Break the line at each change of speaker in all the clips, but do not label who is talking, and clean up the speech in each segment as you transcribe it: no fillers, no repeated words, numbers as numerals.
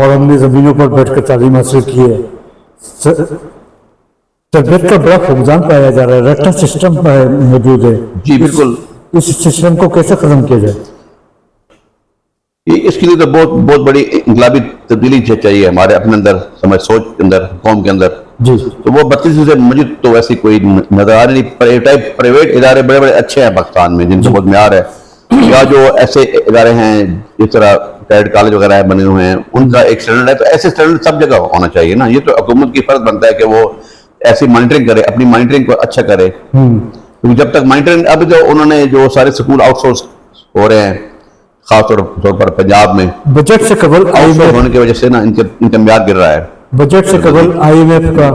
اور ہم نے زمینوں پر بیٹھ کر تعلیم حاصل کی ہے. تربیت کا بڑا فقدان پایا جا رہا ہے, رٹا سسٹم موجود ہے.
جی بالکل.
اس سسٹم کو کیسے ختم کیا جائے؟
اس کے لیے تو بہت بہت بڑی انقلابی تبدیلی چاہیے ہمارے اپنے اندر, ہماری سوچ کے اندر, قوم کے اندر.
جی
تو وہ 32 سے مجھے تو ویسی کوئی نظر آ رہی نہیں. پرائیویٹ ادارے بڑے بڑے اچھے ہیں پاکستان میں جن کا بہت معیار ہے, یا جو ایسے ادارے ہیں جس طرح کیڈٹ کالج وغیرہ بنے ہوئے ہیں ان کا ایک اسٹینڈرڈ ہے. تو ایسے اسٹینڈرڈ سب جگہ ہونا چاہیے نا. یہ تو حکومت کی فرض بنتا ہے کہ وہ ایسی مانیٹرنگ کرے, اپنی مانیٹرنگ کو اچھا کرے. کیونکہ جب تک مانیٹرنگ, اب جو انہوں نے جو سارے سکول آؤٹ سورس ہو رہے ہیں خاص طور پر پنجاب میں,
بجٹ سے قبل
آؤٹ سورس ہونے کی وجہ سے نا ان کا معیار گر رہا ہے.
بجٹ سے قبل IMF کا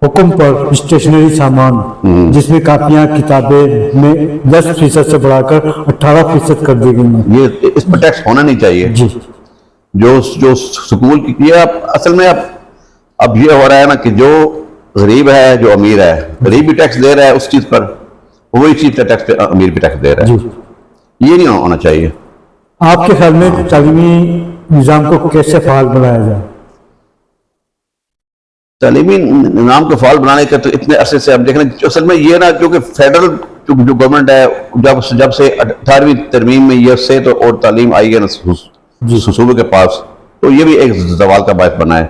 حکم پر اسٹیشنری سامان جس میں کاپیاں کتابیں میں 10% سے بڑھا کر 18% کر دی گئی ہیں.
یہ اس پر ٹیکس ہونا نہیں چاہیے.
جی
جو سکول کی یہ اصل میں اب یہ ہو رہا ہے نا کہ جو غریب ہے جو امیر ہے, غریب بھی ٹیکس دے رہا ہے اس چیز پر, وہی چیز کا ٹیکس امیر بھی ٹیکس دے رہا ہے. یہ نہیں ہونا چاہیے.
آپ کے خیال میں تعلیمی نظام کو کیسے فعال بنایا جائے؟
تعلیمی نظام کو فعال بنانے کا تو اتنے عرصے سے اب دیکھ رہے ہیں. اصل میں یہ نا کیونکہ فیڈرل جو گورنمنٹ ہے جب سے 18ویں ترمیم میں یہ سے تو اور تعلیم آئی ہے نا صوبے کے پاس, تو یہ بھی ایک زوال کا باعث بنا ہے.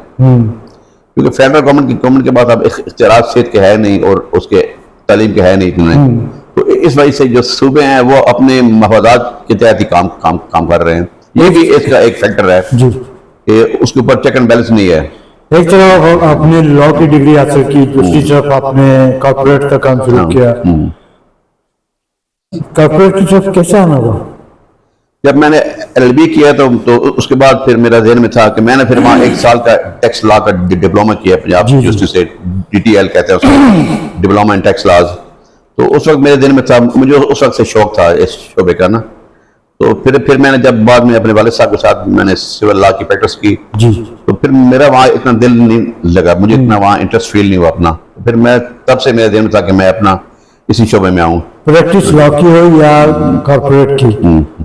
کیونکہ فیڈرل گورنمنٹ کے بعد اب اختیارات صحت کے ہے نہیں اور اس کے تعلیم کے ہے نہیں. تو اس وجہ سے جو صوبے ہیں وہ اپنے مفادات کے تحت ہی کام کر رہے ہیں. یہ بھی اس کا ایک فیکٹر ہے کہ اس کے اوپر چیک اینڈ بیلنس نہیں ہے.
ایک طرف آپ نے لاء کی ڈگری حاصل کی, دوسری طرف آپ نے کارپوریٹ کا کام شروع کیا. کارپوریٹ کی طرف کیسے آنا ہوا؟
جب میں نے LLB کیا تو اس کے بعد پھر میرا ذہن میں تھا کہ میں نے پھر وہاں 1 سال کا ٹیکس لا کا ڈپلوما کیا پنجاب یونیورسٹی سے, DTL کہتے ہیں اس کو, ڈپلوما ان ٹیکس لاز. تو اس وقت میرے ذہن میں تھا, مجھے اس وقت سے شوق تھا اس شعبے کا نا. تو پھر میں نے جب بعد میں اپنے والد صاحب کے ساتھ میں نے سول لا کی پریکٹس کی, تو پھر میرا وہاں اتنا دل نہیں لگا, مجھے اتنا وہاں انٹرسٹ فیل نہیں ہوا اپنا. پھر میں تب سے میرے ذہن میں تھا کہ میں اپنا اسی شعبے میں آؤں.
پریکٹس لا کی ہو یا کارپوریٹ کی,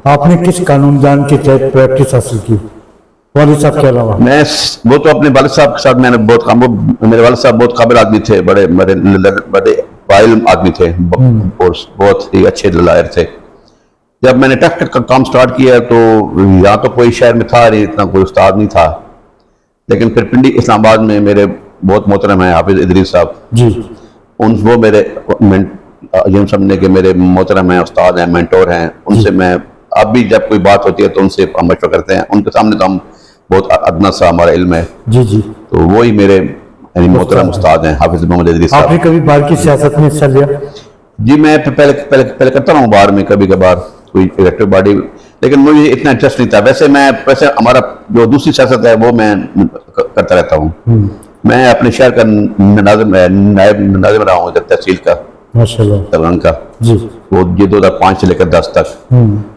آپ نے کس قانون دان کے تحت پریکٹس حاصل کی والد صاحب کے علاوہ؟
میں وہ تو اپنے والد صاحب کے ساتھ میں نے میرے والد صاحب بہت قابل آدمی تھے, بڑے علم آدمی تھے اور بہت ہی اچھے لائر تھے. جب میں نے ٹیکس کا کام سٹارٹ کیا تو یہاں تو کوئی شہر میں تھا نہیں, اتنا کوئی استاد نہیں تھا. لیکن پھر پنڈی اسلام آباد میں میرے بہت محترم ہیں حافظ ادریس صاحب, وہ میرے یہ سمجھنے کے میرے محترم ہیں, استاد ہیں, مینٹور ہیں. ان سے میں اب بھی جب کوئی بات ہوتی ہے تو ان سے ہم مشورہ کرتے ہیں. ان کے سامنے تو ہم بہت ادنا سا ہمارا علم ہے. تو وہی میرے محترم استاد ہیں حافظ محمد ادریس صاحب. آپ
نے کبھی باہر کی سیاست میں حصہ لیا؟
جی میں پہلے کرتا ہوں باہر میں کبھی کبھار کوئی الیکٹو باڈی, لیکن مجھے اتنا انٹرسٹ نہیں تھا. ویسے ہمارا جو دوسری سیاست ہے وہ میں کرتا رہتا ہوں. میں اپنے شہر کا نائب ناظم رہا ہوں تحصیل کا تلنگ کا, وہ یہ 2005 سے لے کر 10 تک.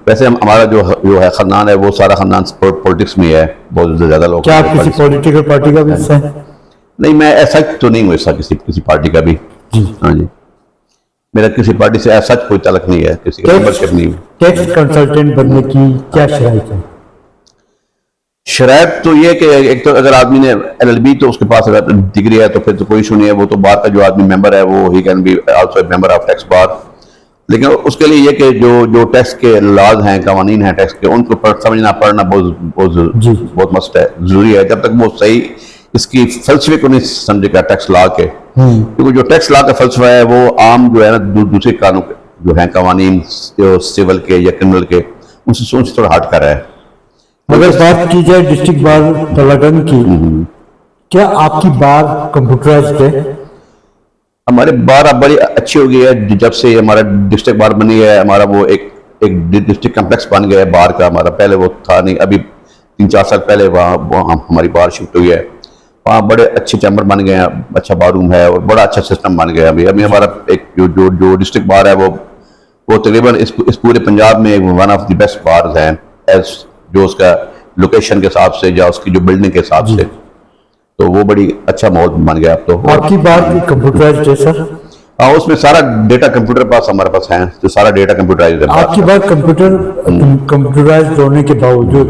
ویسے ہمارا جو ہے خاندان ہے وہ سارا خاندان پولیٹکس میں ہے, بہت زیادہ لوگ.
کیا آپ کسی پولیٹیکل پارٹی کا بھی حصہ ہیں؟
نہیں, میں ایسا تو نہیں ہوں حصہ کسی پارٹی کا بھی. ہاں جی, میرا کسی پارٹی سے ایسا کوئی تعلق نہیں ہے, کسی کا ممبرشپ نہیں.
ٹیکس کنسلٹنٹ بننے کی کیا شرائط ہے؟
شرائط تو یہ کہ ایک تو اگر آدمی نے LLB تو اس کے پاس اگر ڈگری ہے تو پھر تو کوئی ایشو نہیں ہے. وہ تو بار کا جو آدمی ممبر ہے وہ ہی can be also a member of tax bar. لیکن اس کے لیے یہ کہ جو ٹیکس کے لاز ہیں, قوانین ہیں ٹیکس کے, ان کو سمجھنا پڑھنا بہت مست ہے, ضروری ہے. جب تک وہ صحیح اس کی فلسفے کو نہیں سمجھے گا ٹیکس لا کے, کیونکہ جو ٹیکس لا کا فلسفہ ہے وہ عام جو ہے نا دوسرے قانون جو ہیں قوانین جو سول کے یا کرمنل کے, ان سے سوچ تھوڑا ہٹ کر رہا ہے.
اگر بات کی جائے ڈسٹرکٹ بار تلنگانہ کی, کیا آپ کی بار کمپیوٹرائزڈ ہے؟
ہمارے بار اب بڑی اچھی ہو گئی ہے جب سے ہمارا ڈسٹرکٹ بار بنی ہے. ہمارا وہ ایک ڈسٹرکٹ کمپلیکس بن گیا ہے بار کا ہمارا, پہلے وہ تھا نہیں. ابھی 3-4 سال پہلے وہاں ہماری بار شفٹ ہوئی ہے. وہاں بڑے اچھے چیمبر بن گئے ہیں, اچھا بار روم ہے اور بڑا اچھا سسٹم بن گیا ہے. ابھی ہمارا ایک جو ڈسٹرکٹ بار ہے وہ تقریباً اس پورے پنجاب میں one of the best bars ہیں, جو اس کا لوکیشن کے حساب سے یا اس کی جو بلڈنگ کے حساب سے. تو وہ بڑی اچھا ماحول بن گیا اب تو.
آپ کی بار کمپیوٹرائزڈ ہے سر؟
ہاں اس میں سارا ڈیٹا کمپیوٹر پاس ہمارے پاس ہے، تو سارا ڈیٹا کمپیوٹرائز ہے.
آپ کی بات کمپیوٹرائز ہونے کے باوجود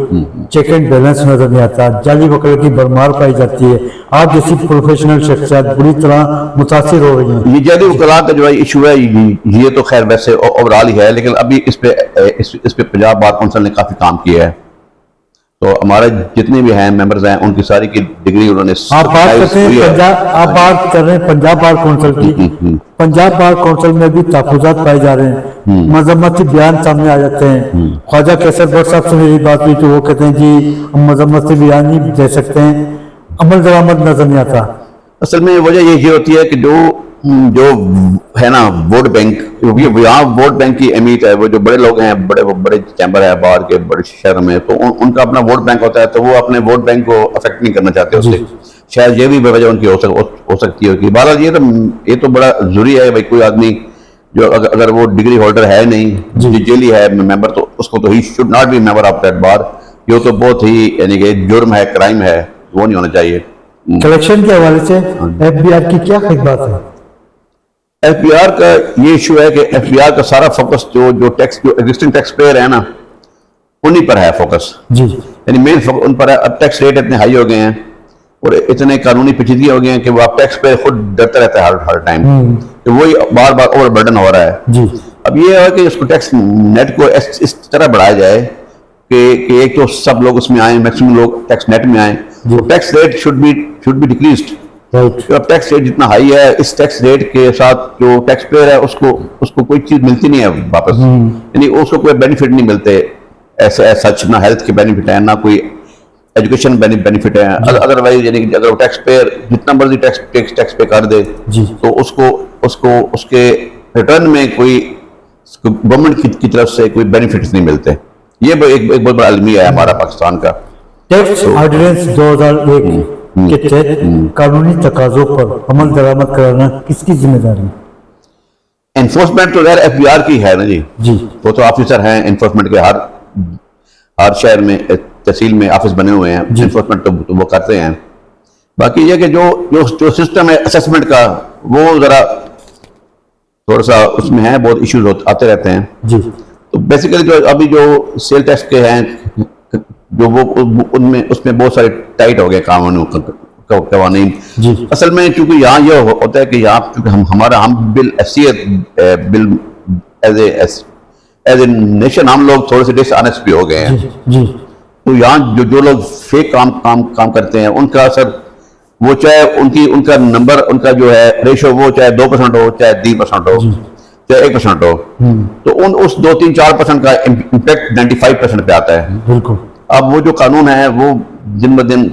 چیک اینڈ بیلنس نظر نہیں آتا، جعلی وکلا کی بھرمار پائی جاتی ہے. آپ جیسی پروفیشنل شخصیات بری طرح متاثر ہو رہی ہیں.
یہ جعلی وکلاء کا جو ایشو ہے یہ تو خیر ویسے اوورال ہی ہے، لیکن ابھی اس پہ پنجاب بار کونسل نے کافی کام کیا ہے. تو ہمارے جتنے بھی ہیں ممبرز ہیں ان کی ساری کی ڈگری انہوں نے
آپ بات کر رہے ہیں پنجاب بار کونسل کی. پنجاب بار کونسل میں بھی تحفظات پائے جا رہے ہیں، مذمتی بیان سامنے آ جاتے ہیں. خواجہ کیسر بٹ صاحب سے میری بات ہوئی تو وہ کہتے ہیں جی ہم مذمتی بیان نہیں دے سکتے ہیں، عمل درآمد نظر نہیں آتا.
اصل میں وجہ یہ ہوتی ہے کہ جو ہے نا ووٹ بینک، یہاں ووٹ بینک کی اہمیت ہے. وہ جو بڑے لوگ ہیں، بڑے چیمبر ہے باہر کے بڑے شہر میں، تو ان کا اپنا ووٹ بینک ہوتا ہے، تو وہ اپنے ووٹ بینک کو افیکٹ نہیں کرنا چاہتے اس سے. شاید یہ بھی وجہ ان کی ہو سکتی ہے. بہرحال یہ تو بڑا ضروری ہے. بھائی کوئی آدمی جو اگر وہ ڈگری ہولڈر ہے نہیں، جیلی ہے ممبر، تو اس کو تو ہی should not be member of that bar. یہ تو بہت ہی یعنی کہ جرم ہے، کرائم ہے، وہ نہیں ہونا چاہیے.
کلیکشن کے حوالے سے ایف بی آر کی کیا خدمات ہے؟
ایف بی آر کا یہ ایشو ہے کہ ایف بی آر کا سارا فوکس جو ایگزسٹنگ ٹیکس پیئر ہے نا، انہی پر ہے فوکس. یعنی مین فوکس ان پر ہے. اب ٹیکس ریٹ اتنے ہائی ہو گئے ہیں اور اتنے قانونی پیچیدگی ہو گئی ہیں کہ وہ اب ٹیکس پیئر خود ڈرتا رہتا ہے ہر ٹائم کہ وہی بار بار اوور برڈن ہو رہا ہے. اب یہ ہے کہ اس کو ٹیکس نیٹ کو اس طرح بڑھایا جائے کہ ایک تو سب لوگ اس میں آئیں، میکسیمم لوگ ٹیکس نیٹ میں آئیں. Tax rate should be decreased. اب ٹیکس ریٹ جتنا ہائی ہے، اس ٹیکس ریٹ کے ساتھ جو ٹیکس پیئر ہے اس کو کوئی چیز ملتی نہیں ہے واپس. یعنی اس کو کوئی بینیفٹ نہیں ملتے ایسے سچ. نہ ہیلتھ کے بینیفٹ ہیں، نہ کوئی ایجوکیشن بینیفٹ ہے. ادروائز یعنی اگر وہ ٹیکس پیئر جتنا مرضی ٹیکس پے کر دے تو اس کو اس کے ریٹرن میں کوئی گورنمنٹ کی طرف سے کوئی بینیفٹس نہیں ملتے. یہ ایک بہت بڑا المیہ ہے ہمارا پاکستان کا.
ٹیکس آرڈیننس 2001 کے تحت قانونی تقاضوں پر عمل درآمد کرانا کس کی ذمہ داری ہے؟
انفورسمنٹ تو غیر ایف بی آر کی ہے نا جی. وہ تو آفیسر ہیں انفورسمنٹ کے، ہر شہر میں تحصیل میں آفس بنے ہوئے ہیں. انفورسمنٹ تو وہ کرتے ہیں. باقی یہ کہ جو سسٹم ہے اسیسمنٹ کا، وہ ذرا تھوڑا سا اس میں ہے، بہت ایشوز آتے رہتے ہیں. تو بیسیکلی جو ابھی جو سیل ٹیکس کے ہیں جو وہ اس میں بہت سارے ٹائٹ ہو گئے قوانین. اصل میں چونکہ یہاں یہ ہوتا ہے کہ یہاں ہم بل حیثیت بل ایز اے نیشن ہم لوگ تھوڑے سے ڈس آنیسٹ بھی ہو گئے ہیں. تو یہاں جو لوگ فیک کام کرتے ہیں ان کا اثر، وہ چاہے ان کا نمبر، ان کا جو ہے ریشو، وہ چاہے 2% ہو، چاہے 3% ہو، چاہے 1% ہو، تو اس 2-3-4% کا امپیکٹ 95% پہ آتا ہے. بالکل. اب وہ جو قانون ہے وہ دن بدن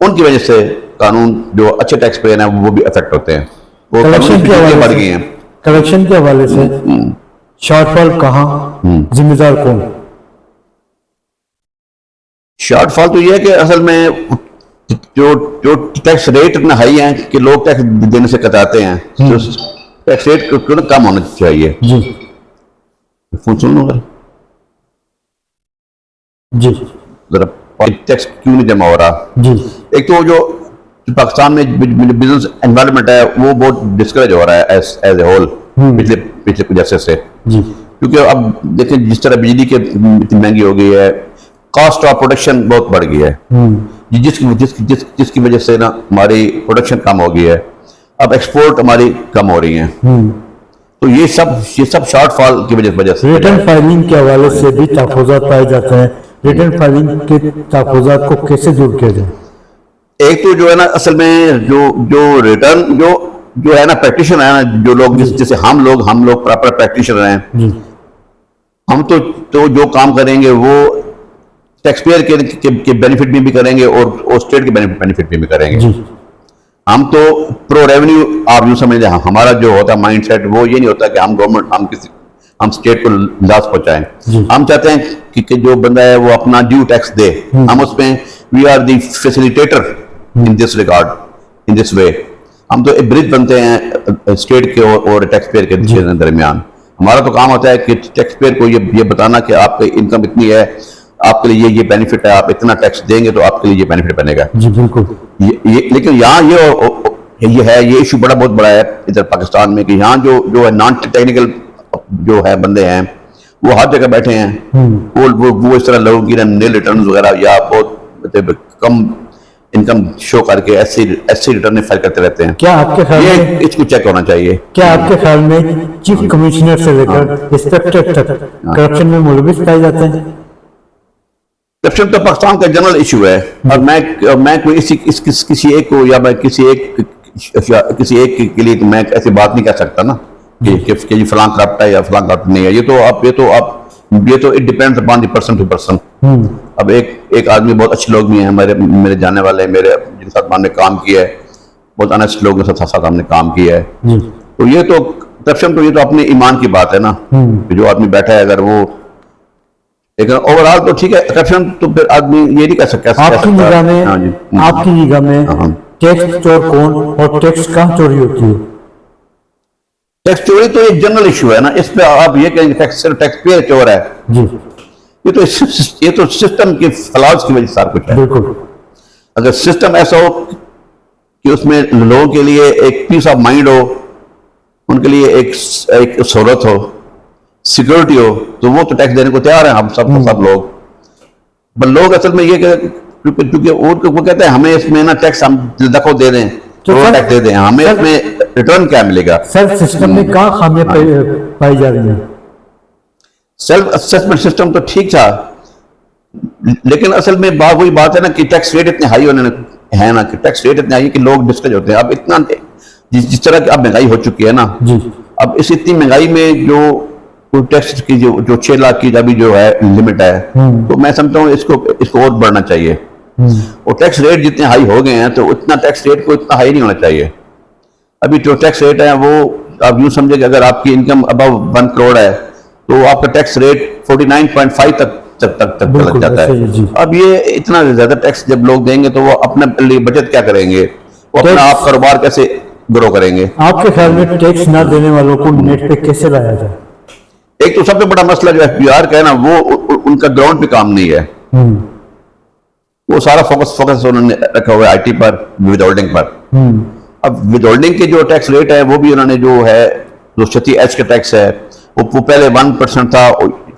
ان کی وجہ سے قانون جو اچھے ٹیکس پیئر ہیں وہ بھی افیکٹ ہوتے ہیں. وہ بڑھ گئی ہیں.
کلیکشن کے حوالے سے شارٹ فال کہاں، ذمہ دار کون؟
شارٹ فال تو یہ ہے کہ اصل میں جو ٹیکس ریٹ اتنا ہائی ہیں کہ لوگ ٹیکس دینے سے کتراتے ہیں. ٹیکس ریٹ کم ہونا چاہیے. فون سن لو ذرا ٹیکس کیوں نہیں جمع ہو رہا. ایک تو جو پاکستان میں بزنس انوائرمنٹ ہے وہ بہت ڈسکریج ہو رہا ہے ایز اے ہول پچھلے کچھ عرصے سے. کیونکہ اب دیکھیں جس طرح بجلی کی اتنی مہنگی ہو گئی ہے، کاسٹ آف پروڈکشن بہت بڑھ گئی ہے، جس کی وجہ سے نا ہماری پروڈکشن کم ہو گئی ہے. اب ایکسپورٹ ہماری کم ہو رہی ہیں. تو یہ سب شارٹ فال کی وجہ سے.
ریٹرن فائلنگ کے حوالے سے بھی تحفظات پائے جاتے ہیں. ریٹرن فائلنگ کے تحفظات کو کیسے دور کیا جائے؟
ایک تو جو ہے نا اصل میں جو ریٹرن جو ہے نا پریکٹیشنر ہے نا، جو لوگ جیسے ہم لوگ پراپر پریکٹیشنر ہیں، ہم تو جو کام کریں گے وہ ٹیکس پیئر کے بینیفٹ میں بھی کریں گے اور اسٹیٹ کے بینیفٹ میں بھی کریں گے. ہم تو پرو ریونیو، آپ یوں سمجھ لیں، ہمارا جو ہوتا ہے مائنڈ سیٹ وہ یہ نہیں ہوتا کہ ہم گورنمنٹ ہم اسٹیٹ کو لاس پہنچائیں. ہم چاہتے ہیں کہ جو بندہ ہے وہ اپنا ڈیو ٹیکس دے. ہم اس میں we are the facilitator in this regard, in this way. ہم تو ایک برج بنتے ہیں اسٹیٹ کے اور ٹیکس پیئر کے درمیان. ہمارا تو کام ہوتا ہے کہ ٹیکس پیئر کو یہ بتانا کہ آپ کی انکم اتنی ہے، آپ کے لیے یہ بینیفٹ ہے، آپ اتنا ٹیکس دیں گے تو آپ کے لیے یہ بینیفٹ بنے گا.
بالکل.
لیکن یہاں یہ ہے, یہ ایشو بڑا بہت بڑا ہے ادھر پاکستان میں کہ یہاں جو ہے نان ٹیکنیکل جو ہے بندے ہیں وہ ہر جگہ بیٹھے ہیں, وہ اس طرح لوگوں کی نیل ریٹرنز وغیرہ یا بہت کم انکم شو کر کے ایسی ریٹرن فائل کرتے رہتے ہیں.
کیا آپ کے خیال میں
یہ اس کو چیک ہونا چاہیے.
کیا آپ کے خیال میں چیف کمشنر سے لے کر انسپیکٹر تک کرپشن میں ملوث پائے جاتے ہیں؟
کرپشن تو پاکستان کا جنرل ایشو ہے, اور میں کوئی کسی ایک کو یا میں کسی ایک کے لیے میں ایسی بات نہیں کہہ سکتا نا کہ یہ فلاں کرپٹ ہے یا فلاں کرپٹ نہیں ہے. یہ تو it depends upon the person to person. اب ایک آدمی, بہت اچھے لوگ بھی ہیں میرے جانے والے, میرے جن کے ساتھ ہم نے کام کیا ہے, بہت انیسٹ لوگوں کے ساتھ ہم نے کام کیا ہے. تو یہ تو کرپشن تو یہ تو اپنے ایمان کی بات ہے نا, کہ جو آدمی بیٹھا ہے اگر وہ, لیکن اوور آل تو ٹھیک ہے. کرپشن تو پھر آدمی یہ نہیں کہہ سکتا.
آپ کی نگاہ میں ٹیکس چور کون اور ٹیکس کہاں چوری ہوتی ہے؟
ٹیکس چوری تو ایک جنرل ایشو ہے نا, اس پہ آپ یہ کہیں گے صرف ٹیکس پیئر چور ہے.
جی,
یہ تو سسٹم کے فلاز کی وجہ سے سارا کچھ ہے.
بالکل.
اگر سسٹم ایسا ہو کہ اس میں لوگوں کے لیے ایک پیس آف مائنڈ ہو, ان کے لیے ایک سہولت ہو, سیکورٹی ہو, تو وہ تو ٹیکس دینے کو تیار ہیں ہم سب لوگ. پر لوگ اصل میں یہ کیونکہ وہ کہتے ہیں ہمیں اس میں نا ٹیکس ہم دکھو دے دیں, ٹیکس دے دیں, ہمیں اس میں ریٹرن کیا ملے گا.
سر سسٹم میں کہاں خامیاں پائی جا رہی ہیں؟
سیلف اسسمنٹ سسٹم تو ٹھیک تھا, لیکن اصل میں وہی بات ہے نا کہ ٹیکس ریٹ اتنے ہائی ہونے ہیں نا, کہ ٹیکس ریٹ اتنے ہائی کہ لوگ ڈسکریج ہوتے ہیں. اب اتنا جس طرح کی اب مہنگائی ہو چکی ہے نا, اب اس اتنی مہنگائی میں جو ٹیکس کی جو 6 لاکھ کی ابھی جو ہے لمٹ ہے, تو میں سمجھتا ہوں اس کو اور بڑھنا چاہیے. اور ٹیکس ریٹ جتنے ہائی ہو گئے ہیں تو اتنا ٹیکس ریٹ کو اتنا ہائی نہیں ہونا چاہیے. ابھی جو ٹیکس ریٹ ہے وہ آپ یوں سمجھے کہ اگر آپ کی انکم ابو 1 کروڑ ہے تو آپ کا ٹیکس ریٹ 49.5 تک لگ جاتا ہے. اب یہ اتنا زیادہ ٹیکس جب لوگ دیں گے تو وہ اپنے لیے بچت کیا کریں گے, وہ اپنا آپ کاروبار کیسے گرو کریں گے.
آپ کے خیال میں ٹیکس نہ دینے والوں کو نیٹ پہ کیسے لایا جائے؟
ایک تو سب سے بڑا مسئلہ جو FBR کا ہے نا, وہ ان کا گراؤنڈ پہ کام نہیں ہے. وہ سارا فوکس انہوں نے رکھا ہوا ہے IT پر, ود ہولڈنگ پر. اب ود ہولڈنگ کے جو ٹیکس ریٹ ہے وہ بھی انہوں نے جو ہے جو 36H کا ٹیکس ہے وہ پہلے 1% تھا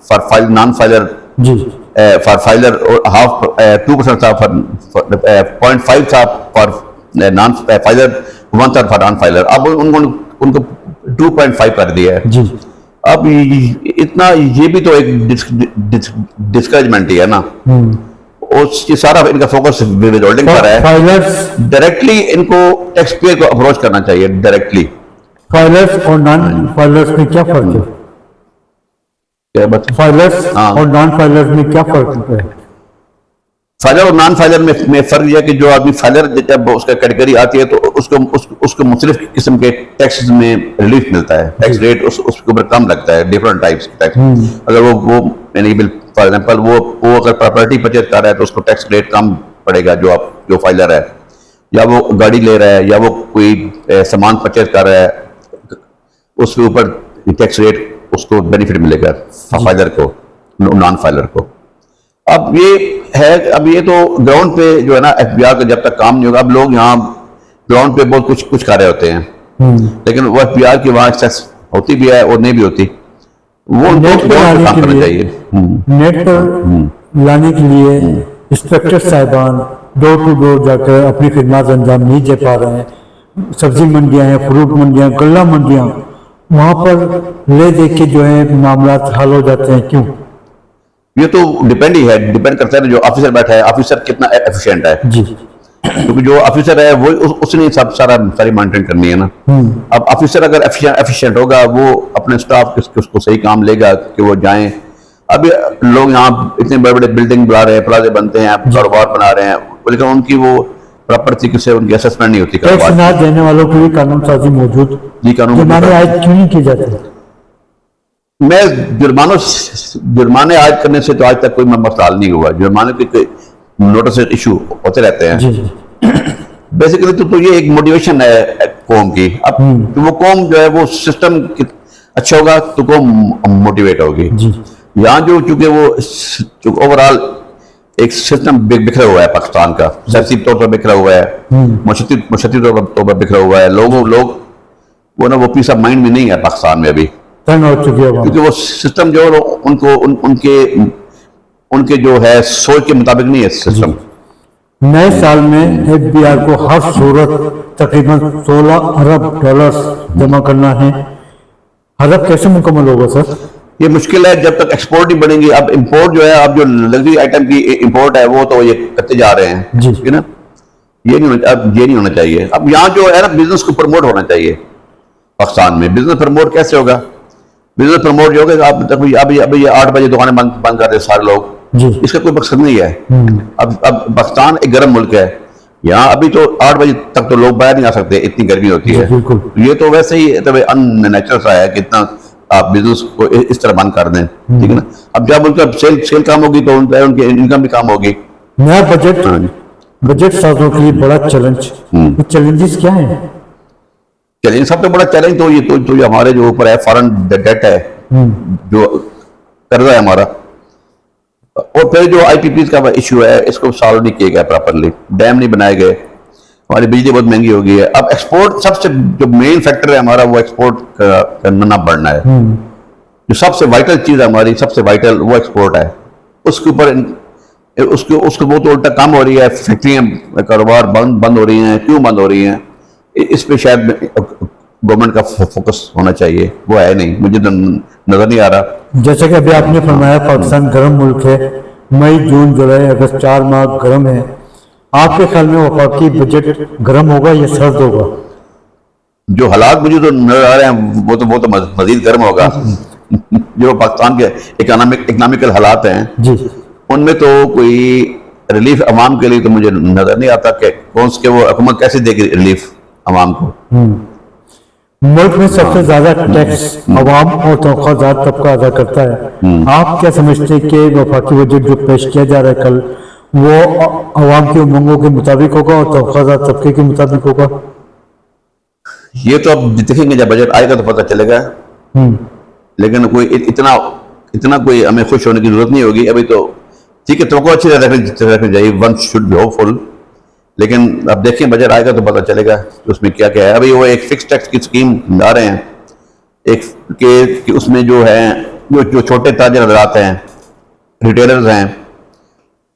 for non filer, for filer, اور 2% تھا, 0.5 تھا فار نان فائلر, 1 تھا فار نان فائلر. اب ان کو 2.5 کر دیا ہے. اب اتنا یہ بھی تو ایک ڈسکریجمنٹ ہی ہے نا. یہ سارا ان کا فوکس ود ہولڈنگ پر ہے. ڈائریکٹلی ان کو ٹیکس پیئر کو اپروچ کرنا چاہیے ڈائریکٹلی.
فائلرز اور نان فائلرز میں کیا فرق ہے؟ فائلرز اور نان فائلرز میں کیا فرق ہے؟
فائلر اور نان فائلر میں فرق یہ ہے کہ جو آدمی فائلر جب اس کا کیٹیگری آتی ہے تو اس کو مختلف قسم کے ٹیکس میں ریلیف ملتا ہے. ٹیکس ریٹ اس کے اوپر کم لگتا ہے, ڈفرنٹ ٹائپس کے ٹیکس. اگر وہ یعنی فار ایگزامپل وہ اگر پراپرٹی پرچیز کر رہا ہے تو اس کو ٹیکس ریٹ کم پڑے گا جو فائلر ہے, یا وہ گاڑی لے رہا ہے یا وہ کوئی سامان پرچیز کر رہا ہے اس کے اوپر ٹیکس ریٹ اس کو بینیفٹ ملے گا فائلر کو, نان فائلر کو. اب یہ تو گراؤنڈ پہ جو ہے نا FBR کا جب تک کام نہیں ہوگا. اب لوگ یہاں گراؤنڈ پہ بہت کچھ کر رہے ہوتے ہیں, لیکن وہ FBR کی وہاں ایکسیس ہوتی بھی ہے اور نہیں بھی ہوتی. وہ نیٹ پر کام کرنا چاہیے.
نیٹ پر لانے کے لیے انسپیکٹر صاحبان ڈور ٹو ڈور جا کر اپنی خدمات انجام نہیں دے پا رہے ہیں. سبزی منڈیاں ہیں, فروٹ منڈیاں, غلہ منڈیاں, وہاں پر لے دے کے جو ہے معاملات حل ہو جاتے ہیں. کیوں؟
یہ تو ڈیپینڈ کرتا ہے جو آفیسر بیٹھا ہے, آفیسر کتنا ایفیشینٹ ہے. کیونکہ جو آفیسر ہے وہ اس نے ساری مانیٹرنگ کرنی ہے نا. اب آفیسر اگر ایفیشینٹ ہوگا وہ اپنے اسٹاف اس کو صحیح کام لے گا کہ وہ جائیں. اب لوگ یہاں اتنے بڑے بڑے بلڈنگ بنا رہے ہیں, پلازے بنتے ہیں, کاروبار بنا رہے ہیں, لیکن ان کی وہ پراپر طریقے سے ان کی اسسمنٹ نہیں ہوتی.
ٹیکس نہ دینے والوں کی بھی قانون سازی موجود, جرمانے عائد کیوں نہیں کیے جاتے؟
میں جرمانے عائد کرنے سے تو آج تک کوئی مسئلہ حل نہیں ہوا. جرمانے کے نوٹس ایشو ہوتے رہتے ہیں. بیسیکلی تو یہ ایک موٹیویشن ہے قوم کی. اب وہ قوم جو ہے وہ سسٹم اچھا ہوگا تو قوم موٹیویٹ ہوگی. یہاں جو چونکہ وہ اوور آل ایک سسٹم بکھرا ہوا ہے پاکستان کا، سیاسی طور پر بکھرا ہوا ہے، معاشرتی طور پر بکھرا ہوا ہے. لوگ وہ نا وہ پیس آف مائنڈ میں نہیں ہے پاکستان میں ابھی،
تنگ ہو چکی ہے عوام.
کیونکہ وہ سسٹم جو ہے ان کو ان کے جو ہے سوچ کے مطابق نہیں ہے سسٹم.
نئے سال میں ایف بی آر کو ہر صورت تقریباً 16 ارب ڈالر جمع کرنا ہے. ہدف کیسے مکمل ہوگا سر؟
یہ مشکل ہے جب تک ایکسپورٹ نہیں بڑھیں گی. اب امپورٹ جو ہے، اب جو لگژری آئٹم کی امپورٹ ہے وہ تو یہ کرتے جا رہے ہیں،
جی.
ٹھیک ہے نا. یہ نہیں ہونا چاہیے. اب یہاں جو ہے نا بزنس کو پروموٹ ہونا چاہیے. پاکستان میں بزنس پروموٹ کیسے ہوگا؟ بزنس پروموٹ جو ہوگا اب یہ 8 بجے دکانیں بند کر دے سارے لوگ،
جی.
اس کا کوئی مقصد نہیں ہے. اب پاکستان ایک گرم ملک ہے، یہاں ابھی تو 8 بجے تک تو لوگ باہر نہیں آ سکتے، اتنی گرمی ہوتی ہے.
بالکل.
یہ تو ویسے ہی ان نیچرل سا ہے کہ اتنا آپ بزنس کو اس طرح بند کر دیں، ٹھیک ہے نا. اب جب ان کا سیل کام ہوگی تو ان کی انکم بھی کام ہوگی.
نیا بجٹ سازوں کے لیے بڑا چیلنج، چیلنجز کیا ہیں؟
چیلنج سب سے بڑا چیلنج تو یہ ہمارے جو اوپر ہے فارن ڈیٹ ہے، جو قرضہ ہے ہمارا، اور پھر جو آئی پی پیز کا ایشو ہے اس کو سالو نہیں کیا گیا پراپرلی، ڈیم نہیں بنائے گئے، ہماری بجلی بہت مہنگی ہو گئی ہے. اب ایکسپورٹ سب سے جو مین فیکٹر ہے ہمارا وہ ایکسپورٹ کا نہ بڑھنا ہے. جو سب سے وائٹل چیز ہے ہماری، سب سے وائٹل وہ ایکسپورٹ ہے. اس کے اوپر اس کو وہ تو الٹا کم ہو رہی ہے. فیکٹریاں کاروبار بند ہو رہی ہیں. کیوں بند ہو رہی ہیں؟ اس پہ شاید گورنمنٹ کا فوکس ہونا چاہیے، وہ ہے نہیں، مجھے نظر نہیں آ رہا.
جیسا کہ ابھی آپ نے فرمایا پاکستان گرم ملک ہے، مئی جون جولائی اگست 4 ماہ گرم ہے. آپ کے خیال میں وفاقی بجٹ گرم ہوگا یا سرد ہوگا؟
جو حالات مجھے تو نظر آ رہے ہیں وہ تو مزید گرم ہوگا. جو پاکستان کے اکنامکل حالات ہیں
جی،
ان میں تو کوئی ریلیف عوام کے لیے تو مجھے نظر نہیں آتا کہ وہ حکومت کیسے دے گی ریلیف عوام کو.
ملک میں سب سے زیادہ ٹیکس عوام اور تنخواہ دار طبقہ ادا کرتا ہے. آپ کیا سمجھتے ہیں کہ وفاقی بجٹ جو پیش کیا جا رہا ہے کل، وہ عوام کی امنگوں کے مطابق ہوگا اور تنخواہ دار طبقے کے مطابق ہوگا؟
یہ تو اب دیکھیں گے، جب بجٹ آئے گا تو پتہ چلے گا. لیکن کوئی اتنا کوئی ہمیں خوش ہونے کی ضرورت نہیں ہوگی ابھی. تو ٹھیک ہے، توقع اچھی رکھنی چاہیے، ون شوڈ بی ہوپ فل. لیکن اب دیکھیں بجٹ آئے گا تو پتہ چلے گا کہ اس میں کیا کیا ہے. ابھی وہ ایک فکس ٹیکس کی اسکیم لا رہے ہیں، ایک کہ اس میں جو ہے جو چھوٹے تاجر حضرات ہیں، ریٹیلرز ہیں،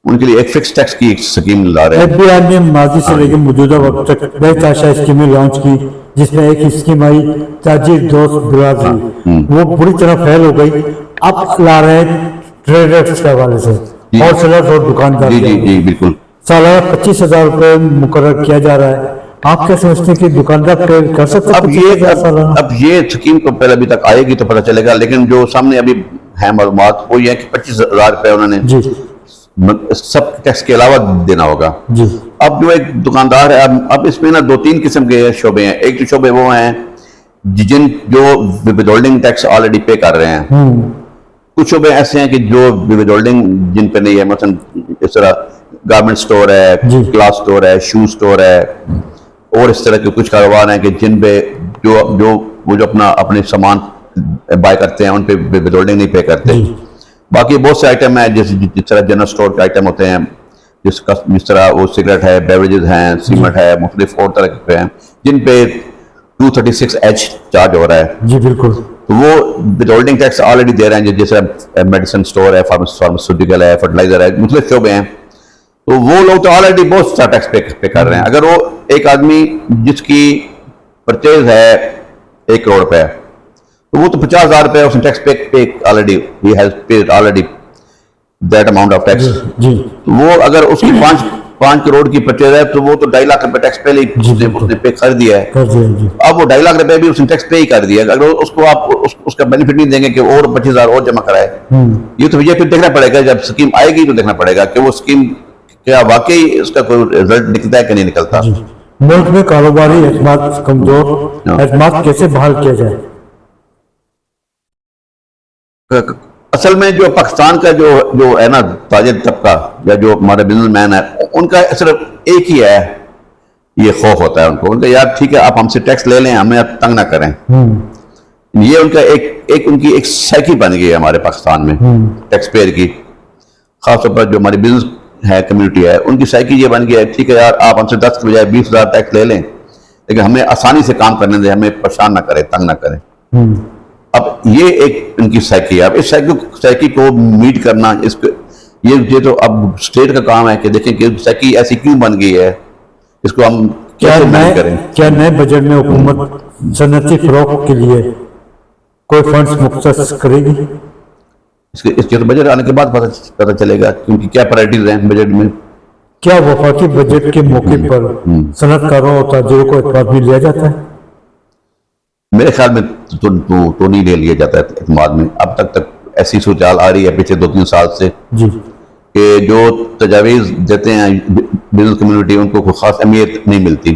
ان کے لیے ایک فکس ٹیکس کی اسکیم لا رہے ہیں.
ایف بی آر نے ماضی سے لے کے موجودہ وقت تک بے تحاشا اسکیمیں لانچ کی، جس میں ایک اسکیم آئی تاجر دوست برادری، وہ بری طرح فیل ہو گئی. اب لا رہے ہیں ٹریڈرز کے حوالے سے، ہول سیلرز اور دکاندار.
جی بالکل.
سالانہ 25,000 روپے مقرر کیا جا رہا ہے. آپ کیا سمجھتے ہیں کہ دکاندار ٹریڈ کر سکتے ہیں 25,000 سالانہ؟
اب یہ اسکیم تو پہلے ابھی تک آئے گی تو پتہ چلے گا. لیکن جو سامنے ابھی ہے معلومات وہ یہ ہے کہ 25,000 روپے انہوں نے
جی
سب ٹیکس کے علاوہ دینا ہوگا.
جی.
اب جو ایک دکاندار ہے، اب اس میں نا 2-3 قسم کے شعبے ہیں. ایک جو شعبے وہ ہیں جو ود ہولڈنگ ٹیکس آلریڈی پے کر رہے ہیں. کچھ شعبے ایسے ہیں کہ جو ود ہولڈنگ جن پہ نہیں ہے، مثلا اس طرح گارمنٹ سٹور ہے، کلاس سٹور ہے، شو سٹور ہے، اور اس طرح کے کچھ کاروبار ہیں کہ جن پہ جو اپنے سامان بائی کرتے ہیں ان پہ ود ہولڈنگ نہیں پے کرتے. باقی بہت سے آئٹم ہیں جس طرح جنرل سٹور کے آئٹم ہوتے ہیں، جس طرح وہ سگریٹ ہے، بیوریجز ہیں، سیمنٹ ہے، مختلف اور طرح کے ہیں جن پہ 236H چارج ہو رہا ہے.
جی بالکل.
تو وہ ود ہولڈنگ ٹیکس آلریڈی دے رہے ہیں، جیسے میڈیسن سٹور ہے، فارماسیوٹیکل ہے، فرٹیلائزر ہے، مختلف شعبے ہیں. تو وہ لوگ تو آلریڈی بہت سا ٹیکس پے کر رہے ہیں. اگر وہ ایک آدمی جس کی پرچیز ہے 1 کروڑ روپے، تو وہ تو 50,000 روپے اس نے tax pay already, he has paid already that amount of tax. وہ اگر اس کی 5 کروڑ کی پرچیز ہے تو وہ تو 2.5 لاکھ روپے ٹیکس پہلے اس نے پے کر دیا ہے. اب وہ 2.5 لاکھ روپے بھی اس نے ٹیکس پے ہی کر دیا. اگر اس کو آپ اس کا بینیفٹ نہیں دیں گے کہ اور 25,000 اور جمع کرائے، یہ پھر دیکھنا پڑے گا. جب اسکیم آئے گی تو دیکھنا پڑے گا کہ وہ اسکیم کیا واقعی اس کا کوئی رزلٹ نکلتا ہے کہ نہیں نکلتا.
ملک میں کاروباری اعتماد کمزور، اعتماد کیسے بحال کیا جائے؟
اصل میں جو پاکستان کا جو ہے نا تاجر طبقہ یا جو ہمارے بزنس مین ہے، ان کا صرف ایک ہی ہے، یہ خوف ہوتا ہے ان کا، یار ٹھیک ہے آپ ہم سے ٹیکس لے لیں، ہمیں تنگ نہ کریں. یہ ان کا ان کی ایک سائیکی بن گئی ہے ہمارے پاکستان میں ٹیکس پیئر کی. خاص طور پر جو ہماری بزنس ہے کمیونٹی ہے ان کی سائیکی یہ بن گیا ہے ٹھیک ہے یار آپ ہم سے 10 کے بجائے 20,000 ٹیکس لے لیں لیکن ہمیں آسانی سے کام کرنے دیں, ہمیں پریشان نہ کریں, تنگ نہ کریں. اب یہ ایک ان کی سائیکی ہے. اب اس سائیکی کو میٹ کرنا یہ تو اب اسٹیٹ کا کام ہے کہ دیکھیں کہ سائیکی ایسی کیوں بن گئی ہے, اس کو ہم کیسے مینج کریں.
کیا نئے بجٹ میں حکومت صنعتی فروغ کے لیے کوئی فنڈز مختص کرے گی؟
اس کے تو بجٹ آنے کے بعد پتہ چلے گا کیونکہ کیا پرائرٹیز ہیں بجٹ میں.
کیا وفاقی بجٹ کے موقع پر صنعت کاروں اور تاجروں کو اعتماد بھی لیا جاتا ہے؟
میرے خیال میں تو نہیں لے لیا جاتا ہے اعتماد میں. اب تک ایسی صورتحال آ رہی ہے پچھلے 2-3 سال سے
جی
کہ جو تجاویز دیتے ہیں بزنس کمیونٹی ان کو کوئی خاص اہمیت نہیں ملتی.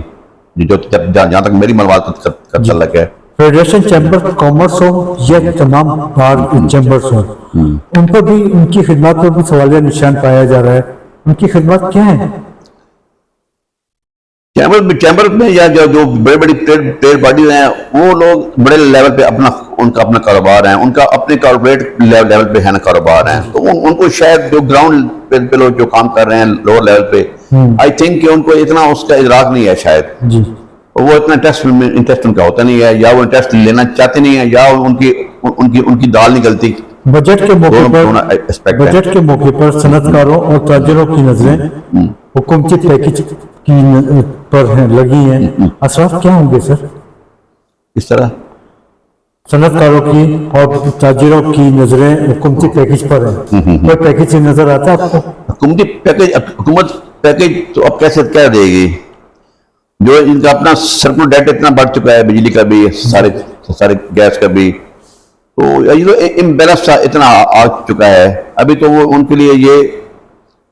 جو جہاں تک میری معلومات کا تعلق ہے
فیڈریشن چیمبر کامرس ہو یا تمام بار چیمبرز ہوں ان پر بھی ان کی خدمات پر بھی سوالیہ نشان پایا جا رہا ہے. ان کی خدمات کیا ہیں؟
چیمبر میں یا جو بڑے بڑی ٹریڈ باڈیز ہیں وہ لوگ بڑے لیول پہ ان کا اپنا کاروبار ہے, ان کا اپنے کارپوریٹ لیول پہ ہے نا کاروبار ہیں, تو ان کو شاید جو گراؤنڈ پہ لوگ جو کام کر رہے ہیں لوور لیول پہ آئی تھنک کہ ان کو اتنا اس کا ادراک نہیں ہے شاید.
جی
وہ اتنا انٹرسٹ ان کا ہوتا نہیں ہے, یا وہ انٹرسٹ لینا چاہتے نہیں ہیں, یا ان کی دال نکلتی.
بجٹ کے موقع پر صنعت کاروں اور تاجروں کی نظریں حکومتی پیکیج کی پر لگی ہیں. اثرات کیا ہوں گے سر؟
اس طرح
صنعت کاروں کی اور تاجروں کی نظریں حکومتی پیکیج پر ہیں. کوئی پیکیج نظر آتا ہے آپ کو؟
حکومت پیکیج تو اب کیسے کیا دے گی؟ جو ان کا اپنا سرکل ڈیٹ اتنا بڑھ چکا ہے, بجلی کا بھی, سارے گیس کا بھی, تو امبیلنس اتنا آ چکا ہے ابھی تو وہ ان کے لیے یہ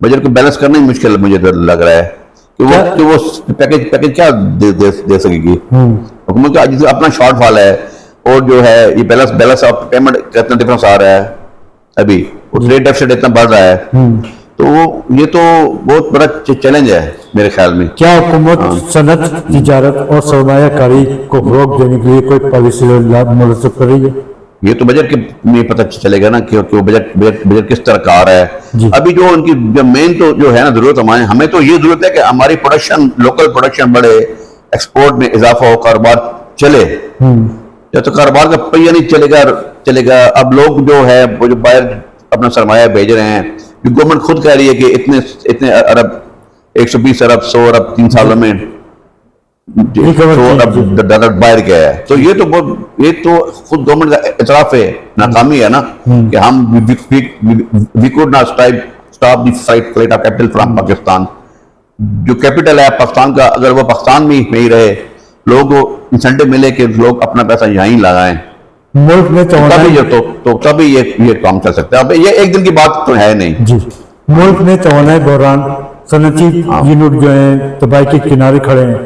بجٹ کو بیلنس کرنا ہی مشکل مجھے لگ رہا ہے کہ وہ پیکیج کیا دے سکے گی. حکومت کا اپنا شارٹ فال ہے اور جو ہے یہ بیلنس آف پیمنٹ کا اتنا ڈفرنس آ رہا ہے ابھی, ٹریڈ ڈیفیسٹ اتنا بڑھ رہا ہے, تو یہ تو بہت بڑا چیلنج ہے میرے خیال میں.
کیا حکومت صنعت, تجارت اور سرمایہ کاری کو فروغ دینے کے لیے کوئی پالیسی مرتب کرے گی؟
یہ تو بجٹ کے میں پتہ چلے گا نا کہ وہ بجٹ کس طرح کا آ رہا ہے. ابھی جو ان کی مین تو جو ہے نا ضرورت ہمیں تو یہ ضرورت ہے کہ ہماری پروڈکشن, لوکل پروڈکشن بڑھے, ایکسپورٹ میں اضافہ ہو, کاروبار چلے. یا تو کاروبار کا پہیہ نہیں چلے گا. اب لوگ جو ہے وہ جو باہر اپنا سرمایہ بھیج رہے ہیں, جو گورنمنٹ خود کہہ رہی ہے کہ اتنے ارب, 120 ارب, 100 ارب 3 سالوں میں ڈالر باہر گیا ہے. تو یہ تو خود گورنمنٹ کا اعتراف ہے, ناکامی ہے نا کہ ہم we could not stop the flight of capital from Pakistan. جو کیپٹل ہے پاکستان کا, اگر وہ پاکستان میں ہی رہے, لوگ انسینٹو ملے کہ لوگ اپنا پیسہ یہیں لگائیں,
ملک میں
تبھی یہ کام چل سکتا ہے. اب یہ ایک دن کی بات تو ہے نہیں.
جی ملک میں توانائی بحران, صنعتی یونٹ جو ہیں تباہی کے کنارے کھڑے ہیں,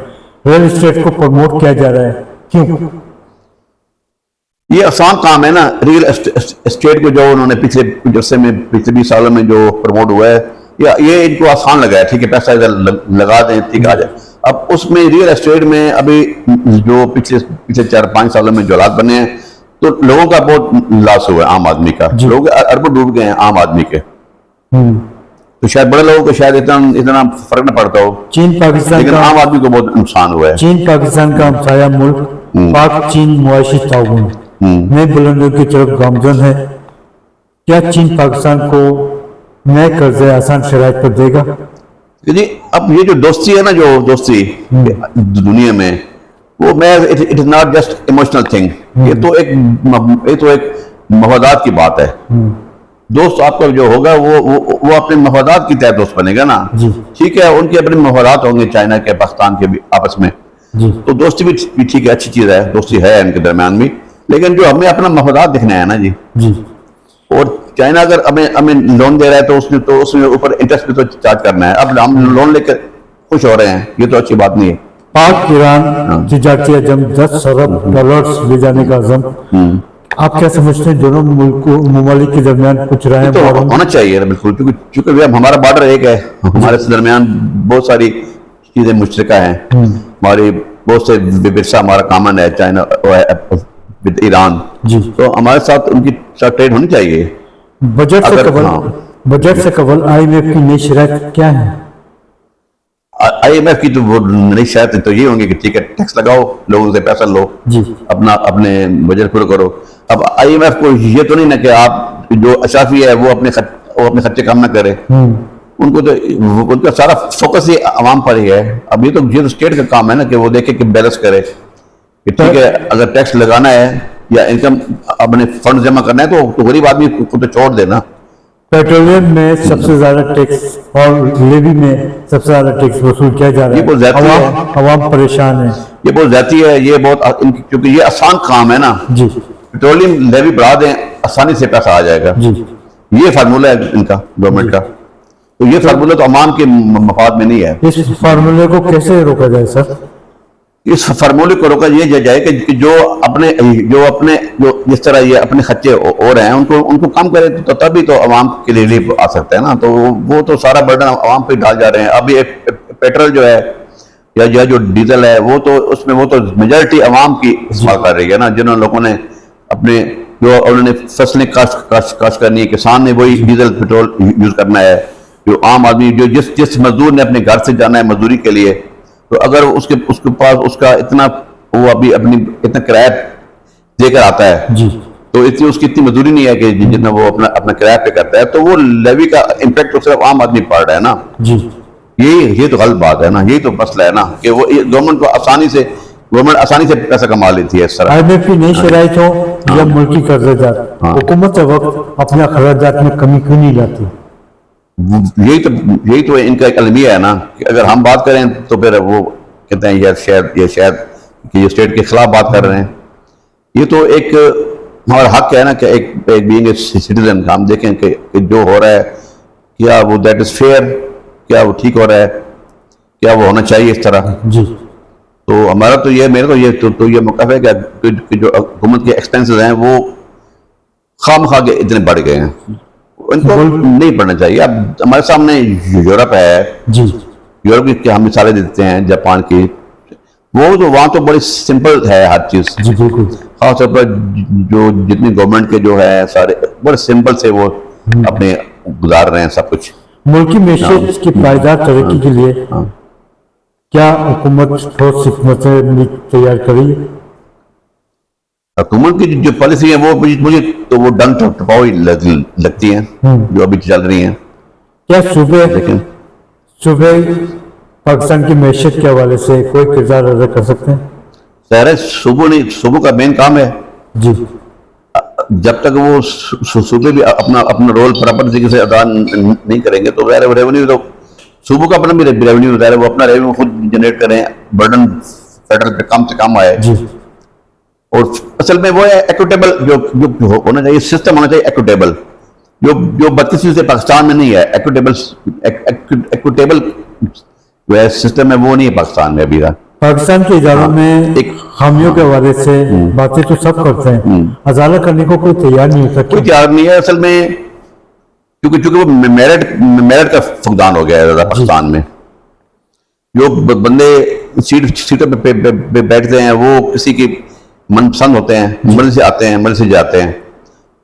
ریل اسٹیٹ کو پروموٹ کیا جا رہا ہے, کیوں؟
یہ آسان کام ہے نا. ریل اسٹیٹ کو جو انہوں نے پچھلے 20 سالوں میں جو پروموٹ ہوا ہے, یہ ان کو آسان لگا ہے. ٹھیک ہے پیسہ ادھر لگا دیں, ٹھیک آ جائے. اب اس میں ریل اسٹیٹ میں ابھی جو پچھلے 4-5 سالوں میں جو حالات بنے ہیں, تو لوگوں کا بہت لاس ہوا ہے, عام آدمی کا. لوگ اربوں ڈوب گئے ہیں عام آدمی کے. تو شاید بڑے لوگوں کو شاید اتنا فرق نہ پڑتا ہو,
چین پاکستان
لیکن عام آدمی کو بہت نقصان ہوا ہے.
چین پاکستان کا ہمسایہ ملک پاک چین معاشی تعاون نئے بلندیوں کی طرف گامزن ہے. کیا چین پاکستان کو نئے قرضے آسان شرائط پر دے گا؟
جی اب یہ جو دوستی ہے نا, جو دوستی دنیا میں, وہ it is not just emotional thing. یہ تو ایک مفادات کی بات ہے. دوست آپ کا جو ہوگا وہ اپنے مفادات کی تحت دوست بنے گا نا. ٹھیک ہے ان کے اپنے مفادات ہوں گے, چائنا کے پاکستان کے بھی آپس میں, تو دوستی بھی ٹھیک ہے, اچھی چیز ہے, دوستی ہے ان کے درمیان بھی, لیکن جو ہمیں اپنا مفادات دکھنا ہے نا جی. اور چائنا اگر ہمیں لون دے رہا ہے تو اس میں اوپر انٹرسٹ بھی تو چارج کرنا ہے. اب ہم لون لے کر خوش ہو رہے ہیں, یہ تو اچھی بات نہیں ہے.
پاک ایران تجارتی حجم 10 ارب ڈالرز لے جانے کا عزم, آپ کیا سمجھتے ہیں دونوں ممالک کے درمیان کچھ رائے
تو ہونا چاہیے بالکل, کیونکہ ہمارا بارڈر ایک ہے, ہمارے درمیان بہت ساری چیزیں مشترکہ ہیں. ہماری بہت سے ورثہ ہمارا کامن ہے چائنا ایران, تو ہمارے ساتھ ان کی ٹریڈ ہونی چاہیے.
بجٹ سے قبل بجٹ سے قبل IMF کی نئی شرائط کیا ہے؟
IMF کی تو وہ نئی شرائط تو یہ ہوں گی کہ ٹھیک ہے ٹیکس لگاؤ، لوگوں سے پیسہ لو،
جی
اپنے بجٹ پورا کرو. اب IMF کو یہ تو نہیں نا کہ آپ جو اشرافی ہے وہ اپنے خرچے کم نہ کرے. ان کو تو ان کا سارا فوکس ہی عوام پر ہی ہے. اب یہ تو اسٹیٹ کا کام ہے نا کہ وہ دیکھے کہ بیلنس کرے کہ ٹھیک ہے اگر ٹیکس لگانا ہے یا انکم اپنے فنڈ جمع کرنا ہے تو غریب آدمی کو تو چھوڑ دینا.
پیٹرولیم میں سب سے زیادہ ٹیکس اور لیوی میں سب سے زیادہ ٹیکس وصول کیا جا رہا
یہ بہت زیادتی
ہے.
ہے.
عوام پریشان ہے.
یہ بہت زیادتی ہے. یہ بہت کیونکہ یہ آسان کام ہے نا.
جی
پیٹرولیم لیوی بڑھا دیں آسانی سے پیسہ آ جائے گا.
جی
یہ فارمولہ ہے ان کا گورنمنٹ کا. تو یہ فارمولہ تو عوام کے مفاد میں نہیں ہے.
اس فارمولے کو کیسے روکا جائے سر؟
اس فارمولے کو روکا یہ جائے کہ جو جس طرح یہ اپنے خرچے ہو رہے ہیں ان کو کم کرے تو تبھی تو عوام کے لیے ریلیف آ سکتا ہے نا. تو وہ تو سارا برڈن عوام پہ ڈال جا رہے ہیں. اب یہ پیٹرول جو ہے یا جو ڈیزل ہے وہ تو اس میں وہ تو میجورٹی عوام کی استعمال کر رہی ہے نا. جنہوں لوگوں نے اپنے انہوں نے فصلیں کاشت کرنی ہے، کسان نے وہی ڈیزل پیٹرول یوز کرنا ہے. جو عام آدمی جو جس مزدور نے اپنے گھر سے جانا ہے مزدوری کے لیے، تو اگر اس کے پاس اس کا اتنا وہ ابھی اتنا کرایہ دے کر آتا ہے
جی
تو اس کی اتنی مزدوری نہیں ہے کہ جتنا وہ اپنا کرایہ پہ کرتا ہے، تو وہ لیوی کا امپیکٹ تو صرف عام آدمی پڑ رہا ہے نا.
جی
یہ تو غلط بات ہے نا. یہی تو مسئلہ ہے نا کہ وہ گورنمنٹ آسانی سے پیسہ کما لیتی ہے اس طرح.
IMF کی نئی شرائط ہو یا ملکی قرضہ جات، حکومت سے وقت اپنے اخراجات میں کمی کیوں نہیں لاتی؟
یہی تو ان کا ایک المیہ ہے نا کہ اگر ہم بات کریں تو پھر وہ کہتے ہیں یہ شاید کہ یہ اسٹیٹ کے خلاف بات کر رہے ہیں. یہ تو ایک ہمارا حق ہے نا کہ ایک بینگ اے سٹیزن ہم دیکھیں کہ جو ہو رہا ہے کیا وہ دیٹ از فیئر، کیا وہ ٹھیک ہو رہا ہے، کیا وہ ہونا چاہیے اس طرح.
جی
تو ہمارا تو یہ میرا تو یہ موقف ہے کہ جو حکومت کے ایکسپینسز ہیں وہ خام خواہ کے اتنے بڑھ گئے ہیں، ان کو نہیں پڑھنا چاہیے. اب ہمارے سامنے یورپ ہے.
جی
یورپ کی کیا ہم مثالیں دیتے ہیں، جاپان کی، وہاں تو بڑی سمپل ہے ہر چیز.
جی بالکل.
خاص طور پر جو جتنی گورنمنٹ کے جو ہے سارے بڑے سمپل سے وہ اپنے گزار رہے ہیں سب کچھ.
ملکی معیشت کی پائیدار ترقی کے لیے کیا حکومت ٹھوس حکمتیں تیار کری؟
حکومت کی جو پالیسی ہے وہ مجھے تو وہ ڈنگ ٹپاؤ ہی لگتی ہیں جو ابھی چل رہی ہیں.
کیا صوبے پاکستان کی معیشت کے حوالے سے کوئی کردار ادا کر سکتے ہیں؟
ظاہر صوبوں کا مین کام ہے.
جی
جب تک وہ صوبے بھی اپنا رول پراپر طریقے سے ادا نہیں کریں گے تو ریونیو تو صوبوں کا اپنا بھی ریونیو ہے، وہ اپنا ریونیو خود جنریٹ کریں، برڈن فیڈرل پہ کم سے کم آئے.
جی
اور اصل میں وہ ہے ایکوٹیبل جو ہونا چاہیے، سسٹم ہونا چاہیے ایکوٹیبل، جو بدقسمتی سے پاکستان میں نہیں ہے. ایکوٹیبل جو ہے سسٹم ہے وہ نہیں ہے پاکستان میں ابھی تک.
پاکستان کے اداروں میں خامیوں کے حوالے سے باتیں تو سب کرتے ہیں، ازالہ کرنے کو کوئی تیار نہیں ہوتا.
کوئی تیار نہیں ہے اصل میں، کیونکہ وہ میرٹ کا فقدان ہو گیا ہے زیادہ پاکستان میں. جو بندے سیٹوں پہ بیٹھتے ہیں وہ کسی کی من پسند ہوتے ہیں، مرضی سے آتے ہیں مرضی سے جاتے ہیں،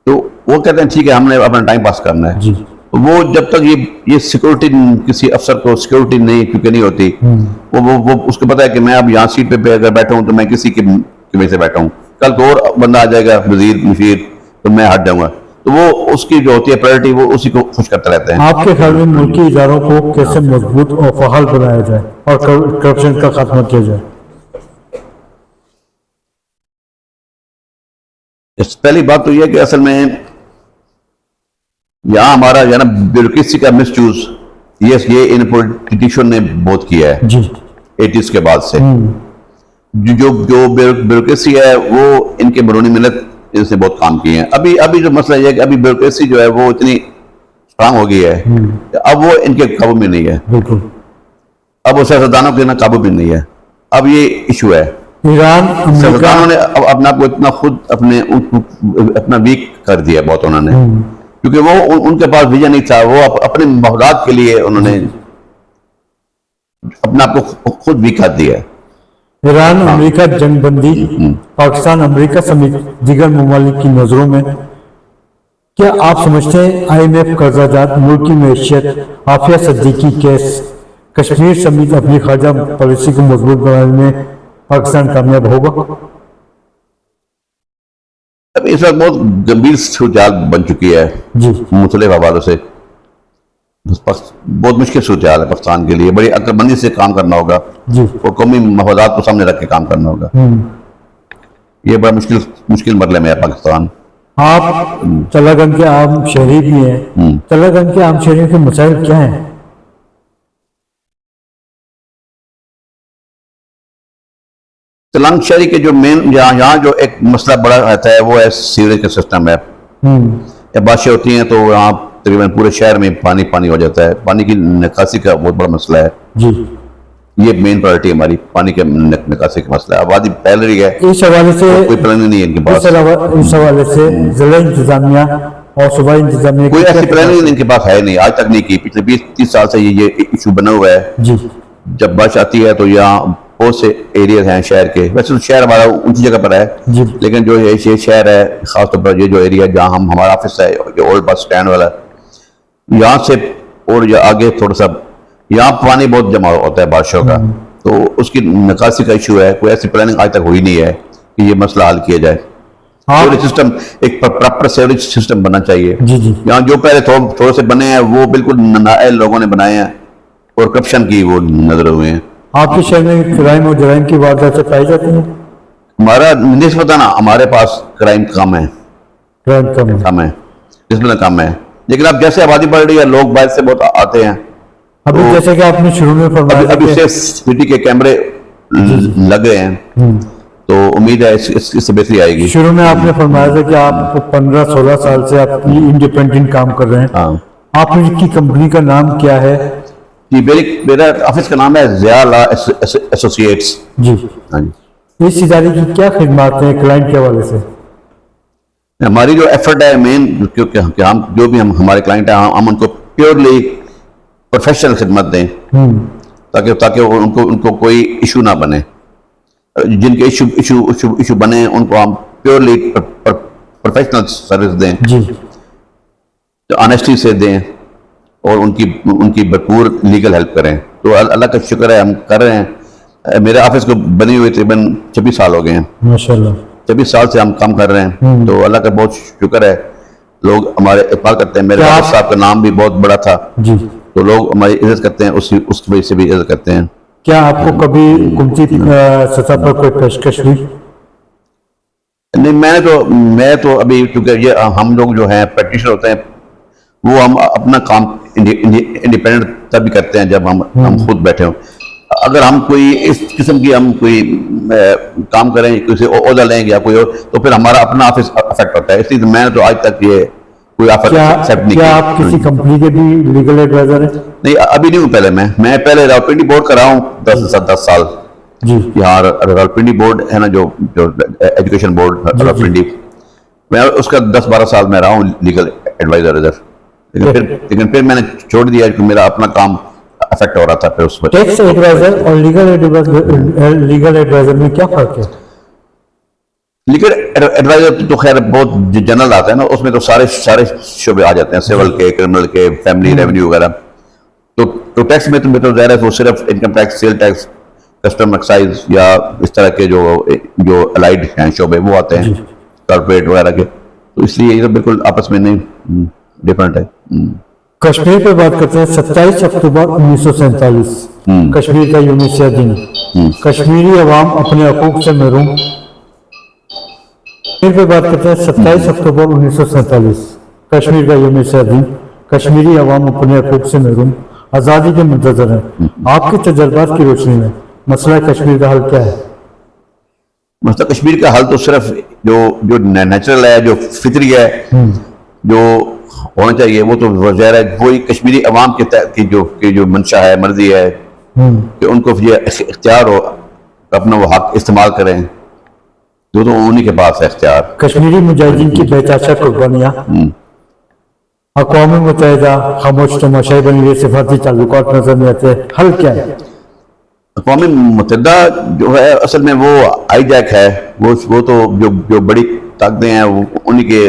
تو وہ کہتے ہیں ٹھیک ہے ہم نے اپنا ٹائم پاس کرنا ہے. وہ جب تک یہ سیکورٹی کسی افسر کو سیکورٹی نہیں کیونکہ نہیں ہوتی، وہ اس کو پتا ہے کہ میں اب یہاں سیٹ پہ اگر بیٹھا ہوں تو میں کسی کی وجہ سے بیٹھا ہوں، کل کو اور بندہ آ جائے گا وزیر مشیر تو میں ہٹ جاؤں گا. تو وہ اس کی جو ہوتی ہے پرائرٹی وہ اسی کو خوش کرتے رہتے ہیں.
آپ کے خیال میں ملکی اداروں کو کیسے مضبوط اور فعال بنایا جائے اور کرپشن کا خاتمہ کیا جائے؟
پہلی بات تو یہ کہ اصل میں یہاں ہمارا جو ہے نا بیوروکریسی کا مس یوز یہ ان پولیٹیشین نے بہت کیا ہے
جی
80s کے بعد سے. جو بیوروکریسی ہے وہ ان کے بیرونی ملک اس نے بہت کام کیے ہیں. ابھی جو مسئلہ یہ ہے کہ ابھی بیوروکریسی جو ہے وہ اتنی اسٹرانگ ہو گئی ہے کہ اب وہ ان کے قابو میں نہیں ہے.
بالکل.
اب وہ سیاستدانوں کے قابو میں نہیں ہے. اب یہ ایشو ہے.
ایران
سیاستدانوں نے اپنے آپ کو اتنا خود اپنا ویک کر دیا بہت انہوں نے، کیونکہ وہ ان کے پاس ویژن نہیں تھا. وہ اپنے مفادات کے لیے انہوں نے اپنے آپ کو خود ویک کر دیا.
ایران امریکہ جنگ بندی پاکستان امریکہ سمیت دیگر ممالک کی نظروں میں کیا آپ سمجھتے ہیں IMF قرضہ جات ملک کی معیشت عافیہ صدیقی کیس کشمیر سمیت اپنی خارجہ پالیسی کو مضبوط بنانے میں پاکستان کامیاب ہوگا؟
اب اس وقت بہت گمبھیر صورتحال بن چکی ہے
جی
مختلف حوالوں سے. بہت مشکل صورتحال ہے پاکستان کے لیے. بڑی عقل مندی سے کام کرنا ہوگا
جی
اور قومی مفادات کو سامنے رکھ کے کام کرنا ہوگا. یہ بڑا مشکل مرحلے میں ہے پاکستان.
آپ تلہ گنج کے عام شہری بھی ہیں. تلہ گنج کے عام شہریوں کے مسائل کیا ہیں؟
تلنگ شہری کے جو مین یہاں جو ایک مسئلہ بڑا رہتا ہے وہ ہے سیوریج کا سسٹم ہے. جب بارشیں ہوتی ہیں تو یہاں تقریباً پورے شہر میں پانی ہو جاتا ہے. پانی کی نکاسی کا بہت بڑا مسئلہ ہے.
جی
یہ مین پرائرٹی ہماری پانی کے نکاسی کا مسئلہ ہے. آبادی پھیل رہی ہے,
اس حوالے سے
کوئی پلاننگ نہیں ہے ان کے پاس.
اس حوالے سے ضلع انتظامیہ اور صوبائی انتظامیہ
کوئی ایسی پلاننگ ان کے پاس ہے نہیں, آج تک نہیں کی. پچھلے 20-30 سال سے یہ ایشو بنا ہوا ہے.
جی
جب بارش آتی ہے تو یہاں بہت سے ایریاز ہیں شہر کے. ویسے تو شہر ہمارا اونچی جگہ پر ہے,
جی
لیکن جو یہ شہر ہے خاص طور پر یہ جو ایریا جہاں ہمارا آفس ہے, جو اولڈ بس اسٹینڈ والا, یہاں سے اور یہ آگے تھوڑا سا یہاں پانی بہت جمع ہوتا ہے بارشوں کا. تو اس کی نکاسی کا ایشو ہے. کوئی ایسی پلاننگ آج تک ہوئی نہیں ہے کہ یہ مسئلہ حل کیا جائے. سیوریج سسٹم ایک پراپر سیوریج سسٹم بننا چاہیے.
جی جی
یہاں جو پہلے تھوڑے سے بنے ہیں وہ بالکل نااہل لوگوں نے بنائے ہیں اور کرپشن کی وہ نظر ہوئے ہیں.
آپ کے شہر میں کرائم اور جرائم کی وارداتیں پائی جاتی ہیں؟
ہمارا نسبتاً ہمارے پاس کرائم کم ہے,
کرائم کم ہے.
کم ہے, نسبتاً کم ہے. لیکن اب جیسے آبادی بڑھ رہی ہے لوگ باہر سے بہت آتے ہیں.
ابھی جیسے کہ آپ نے شروع میں فرمایا
ابھی
کہ
سے سیکورٹی کے کیمرے لگ گئے ہیں تو امید ہے اس سے بہتری آئے گی.
شروع میں آپ نے فرمایا تھا کہ آپ 15-16 سال سے آپ انڈیپینڈنٹ کام کر رہے ہیں.
ہاں
آپ کی کمپنی کا نام کیا ہے؟
جی, میرا آفس کا نام ہے ضیاء لا ایسوسیٹس.
جی
ہاں جی,
اس ادارے کی کیا خدمات ہیں کلائنٹ کے حوالے سے؟
ہماری جو ایفرٹ ہے مین کہ ہم جو بھی ہمارے کلائنٹ ہیں ہم ان کو پیورلی پروفیشنل خدمت دیں تاکہ ان کو کوئی ایشو نہ بنے. جن کے ایشو بنے ان کو ہم پیورلی پروفیشنل سروس دیں,
جی
آنیسٹی سے دیں اور ان کی بھرپور لیگل ہیلپ کریں. تو اللہ کا شکر ہے ہم کر رہے ہیں. میرے آفس کو بنے ہوئے تقریباً 26 سال ہو گئے ہیں.
ماشاءاللہ
26 سال سے ہم کام کر رہے ہیں. تو اللہ کا بہت شکر ہے, لوگ ہمارے اقبال کرتے ہیں. میرے والد صاحب کا نام بھی بہت بڑا تھا,
جی
تو لوگ ہماری عزت کرتے ہیں, اس کی وجہ سے بھی عزت کرتے ہیں.
کیا آپ کو کبھی حکومتی سطح پر کوئی پیشکش ہوئی؟
نہیں, میں تو ابھی کیونکہ یہ ہم لوگ جو ہیں پریکٹیشنر ہوتے ہیں وہ ہم اپنا کام انڈیپینڈنٹ تب کرتے ہیں جب ہم خود بیٹھے ہوں. اگر ہم کوئی اس قسم کی ہم کوئی کام کریں, کسی عہدہ لیں یا کوئی اور, تو پھر ہمارا اپنا آفس افیکٹ ہوتا ہے. اس لیے میں تو آج تک یہ کوئی آفر ایکسیپٹ نہیں
کیا آپ کسی کمپنی کے بھی لیگل ایڈوائزر ہیں؟
نہیں, ابھی نہیں ہوں. پہلے میں پہلے راولپنڈی بورڈ کا رہا ہوں 10 سال.
جی
یہاں راولپنڈی بورڈ ہے نا, جو ایجوکیشن بورڈ راولپنڈی, میں اس کا 10-12 سال میں رہا ہوں لیگل ایڈوائزر ادھر. لیکن پھر میں نے چھوڑ دیا کہ میرا اپنا کام افیکٹ ہو رہا تھا. پھر اس پر
ٹیکس ایڈوائزر اور لیگل ایڈوائزر میں کیا فرق ہے؟
لیگل ایڈوائزر تو خیر بہت جنرل آتا ہے نا, اس میں تو سارے شعبے آ جاتے ہیں, سول کے, کرمنل کے, فیملی, ریونیو وغیرہ. تو ٹیکس میں تو ظاہر ہے وہ صرف income tax, sale tax, custom excise یا اس طرح کے جو الائڈ ہیں شعبے وہ آتے ہیں, کارپوریٹ وغیرہ کے. تو اس لیے یہ تو بالکل آپس میں نہیں ڈفرینٹ ہے.
کشمیر پہ بات کرتے ہیں. 27 اکتوبر 1947 کشمیر کا یوم سیاہ دن. کشمیری عوام اپنے حقوق سے محروم. کشمیر پہ بات کرتے ہیں 27 اکتوبر 1947 کشمیر کا یوم سیاہ دن. کشمیری عوام اپنے حقوق سے محروم, آزادی کے منتظر ہیں. آپ کے تجربات کی روشنی میں مسئلہ کشمیر کا حل کیا ہے؟
مسئلہ کشمیر کا حل تو صرف جو نیچرل ہے, جو فطری ہے, جو ہونا چاہیے وہ تو ظاہر ہے وہی کشمیری عوام کی جو منشا ہے, مرضی ہے کہ ان کو یہ اختیار ہو, اپنا وہ حق استعمال کریں. جو تو انہی کے پاس ہے اختیار.
کشمیری مجاہدین کی بےتحاشا قربانیاں, اقوام متحدہ خاموش تماشائی بنی ہوئی, سفارتی تعلقات نظر نہیں آتے, حل کیا ہے؟
اقوام متحدہ جو ہے اصل میں وہ آئی جیک ہے, وہ تو جو بڑی طاقتیں ہیں انہی کے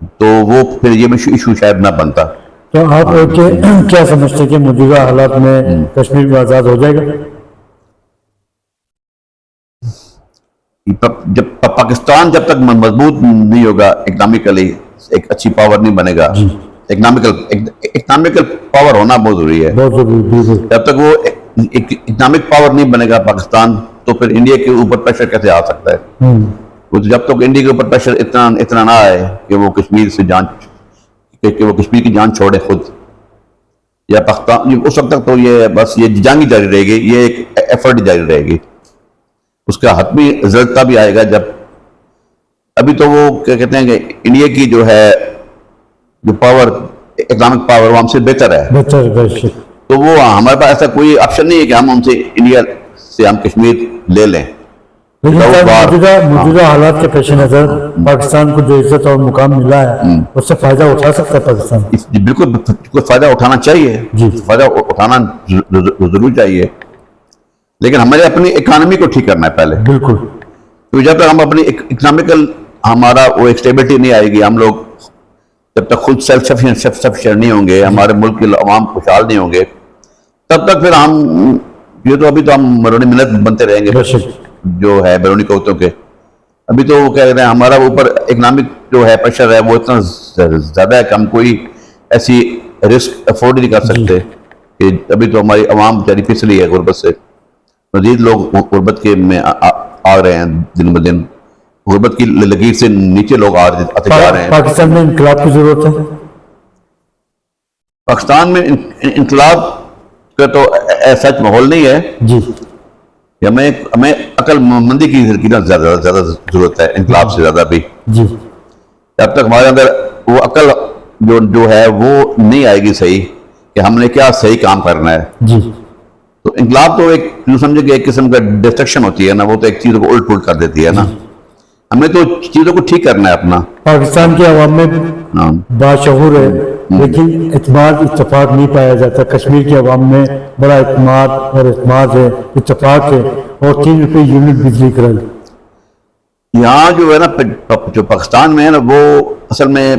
تو وہ پھر یہ ایشو شاید نہ بنتا.
تو آپ کیا سمجھتے ہیں کہ موجودہ حالات میں کشمیر بھی آزاد ہو جائے گا؟
جب پاکستان جب تک مضبوط نہیں ہوگا اکنامکلی، ایک اچھی پاور نہیں بنے گا. اکنامکل پاور ہونا بہت ضروری ہے.
بہت ضروری.
جب تک وہ اکنامک پاور نہیں بنے گا پاکستان، تو پھر انڈیا کے اوپر پریشر کیسے آ سکتا ہے؟ جب تک انڈیا کے اوپر پریشر اتنا نہ آئے کہ وہ کشمیر کی جان چھوڑے خود یا پاکستان، اس وقت تک تو یہ بس یہ جنگ ہی جاری رہے گی، یہ ایک ایفرٹ جاری رہے گی. اس کا حتمی رزلٹ تب بھی آئے گا جب، ابھی تو وہ کیا کہتے ہیں کہ انڈیا کی جو ہے جو پاور، اکنامک پاور، وہ ہم سے بہتر ہے. تو وہ ہمارے پاس ایسا کوئی آپشن نہیں ہے کہ ہم ان سے انڈیا سے ہم کشمیر لے لیں.
موجودہ حالات کے پیش نظر پاکستان کو جو عزت اور مقام ملا ہے اس سے فائدہ اٹھا سکتا ہے پاکستان؟
بالکل فائدہ اٹھانا چاہیے. فائدہ اٹھانا ضرور چاہیے، لیکن ہمارے اپنی اکانومی کو ٹھیک کرنا ہے پہلے.
بالکل.
تو جب تک ہم اپنی اکنامکل ہمارا وہ ایک اسٹیبلٹی نہیں آئے گی، ہم لوگ جب تک خود سیلف سفیشینٹ نہیں ہوں گے، ہمارے ملک کے عوام خوشحال نہیں ہوں گے، تب تک پھر ہم یہ تو ابھی تو ہم بیرونی ملت بنتے رہیں گے جو ہے بیرونی قوتوں کے. ابھی تو وہ کہہ رہے ہیں ہمارا اوپر اکنامک جو ہے پریشر ہے وہ اتنا زیادہ ہے کہ ہم کوئی ایسی رسک افورڈ نہیں کر سکتے کہ ابھی تو ہماری عوام بیچاری پھسلی ہے غربت سے. مزید لوگ غربت کے میں آ رہے ہیں دن بدن، غربت کی لکیر سے نیچے لوگ آتے جا رہے ہیں.
پاکستان میں انقلاب کی ضرورت ہے.
پاکستان میں انقلاب کا تو سچ ماحول نہیں ہے
جی.
ہمیں عقل مندی کی زیادہ ضرورت ہے انقلاب سے زیادہ بھی.
جی.
جب تک ہمارے اندر وہ عقل جو ہے وہ نہیں آئے گی صحیح کہ ہم نے کیا صحیح کام کرنا ہے.
جی.
تو انقلاب تو ایک سمجھے کہ ایک قسم کا ڈسٹرکشن ہوتی ہے نا، وہ تو ایک چیزوں کو الٹ پلٹ کر دیتی ہے نا. ہمیں تو چیزوں کو ٹھیک کرنا ہے اپنا.
پاکستان کے عوام میں باشعور ہے لیکن اعتماد اتفاق نہیں پایا جاتا. کشمیر کے عوام میں بڑا اعتماد ہے، اتفاق ہے، اور 3 روپے یونٹ بجلی کرائے.
یہاں جو ہے نا جو پاکستان میں ہے نا، وہ اصل میں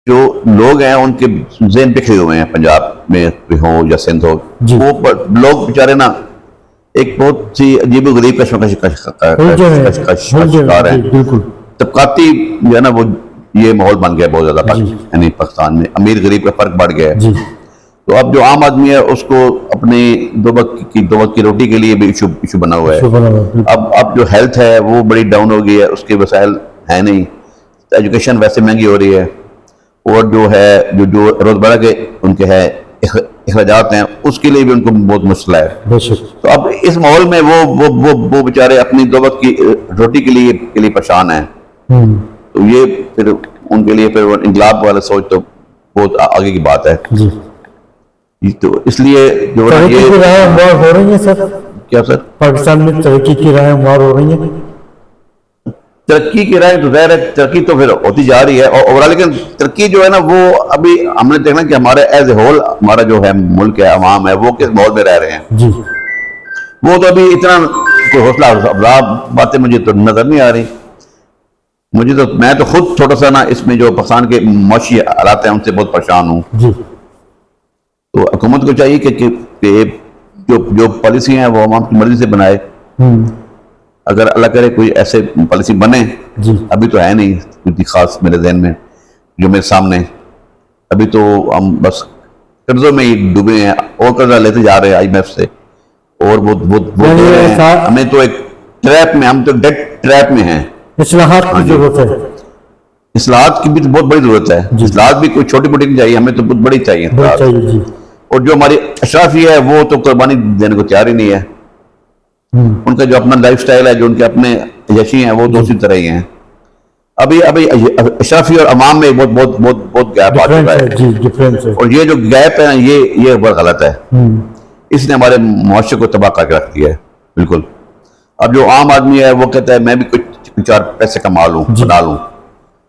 جو لوگ ہیں ان کے ذہن بکھرے ہوئے ہیں، پنجاب میں ہو یا سندھ ہو. وہ لوگ بیچارے نا ایک بہت سی عجیب و غریب کشمکش کا شکار ہیں. طبقاتی جو ہے نا وہ یہ ماحول بن گیا بہت زیادہ یعنی پاکستان میں امیر غریب کا فرق بڑھ گیا ہے. تو اب جو عام آدمی ہے اس کو اپنی دو وقت کی روٹی کے لیے بھی ایشو بنا ہوا ہے. اب جو ہیلتھ ہے وہ بڑی ڈاؤن ہو گئی ہے، اس کے وسائل ہیں نہیں. ایجوکیشن ویسے مہنگی ہو رہی ہے، اور جو ہے جو روزمرہ کے ان کے ہے اخراجات ہیں اس کے لیے بھی ان کو بہت مشکل ہے. تو اب اس ماحول میں وہ بیچارے اپنی دو وقت کی روٹی کے لیے پریشان ہیں. تو یہ پھر ان کے لیے پھر
انقلاب
والا سوچ تو بہت آگے کی بات ہے. تو اس لیے جو
راہیں ہموار ہو رہی ہیں سر.
کیا سر؟
پاکستان میں ترقی کی راہیں ہموار ہو رہی ہیں.
ترقی کی رائے تو ظاہر ہے ترقی تو پھر ہوتی جا رہی ہے اور لیکن ترقی جو ہے نا وہ ابھی ہم نے دیکھنا کہ ہمارے ایز اے ہول ہمارا جو ہے ملک ہے، عوام ہے، وہ کس ماحول میں رہ رہے ہیں.
جی.
وہ تو ابھی اتنا کوئی حوصلہ افزا باتیں مجھے تو نظر نہیں آ رہی. میں تو خود تھوڑا سا نا اس میں جو پاکستان کے معاشی حالات ہیں ان سے بہت پریشان ہوں.
جی.
تو حکومت کو چاہیے کہ جو پالیسی ہیں وہ عوام کی مرضی سے بنائے. اگر اللہ کرے کوئی ایسے پالیسی بنے، ابھی تو ہے نہیں کوئی خاص میرے ذہن میں جو میرے سامنے. ابھی تو ہم بس قرضوں میں ہی ڈوبے ہیں اور قرضہ لیتے جا رہے ہیں IMF سے اور ہمیں تو ایک ٹریپ میں، ہم تو ڈیٹ ٹریپ میں ہیں.
اصلاحات کی ضرورت ہے.
اصلاحات کی بھی تو بہت بڑی ضرورت ہے. اصلاحات بھی کوئی چھوٹی موٹی نہیں چاہیے، ہمیں تو بہت بڑی چاہیے. اور جو ہماری اشرافی ہے وہ تو قربانی دینے کو تیار ہی نہیں ہے. ان کا جو اپنا لائف سٹائل ہے، جو ان کے اپنے یشی ہیں، وہ دوسری طرح ہی ہیں. ابھی اشرافی اور عوام میں بہت گیپ آ چکا ہے. اور یہ جو گیپ ہے یہ بہت غلط ہے. اس نے ہمارے معاشرے کو تباہ کر کے رکھ دیا ہے بالکل. اب جو عام آدمی ہے وہ کہتا ہے میں بھی کچھ 4 پیسے کما لوں، بنا لوں.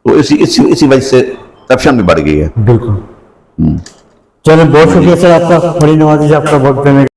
تو اسی وجہ سے کرپشن بھی بڑھ گئی ہے.
بالکل. چلیں، بہت شکریہ سر آپ کا، بڑی نوازش آپ کا وقت دینے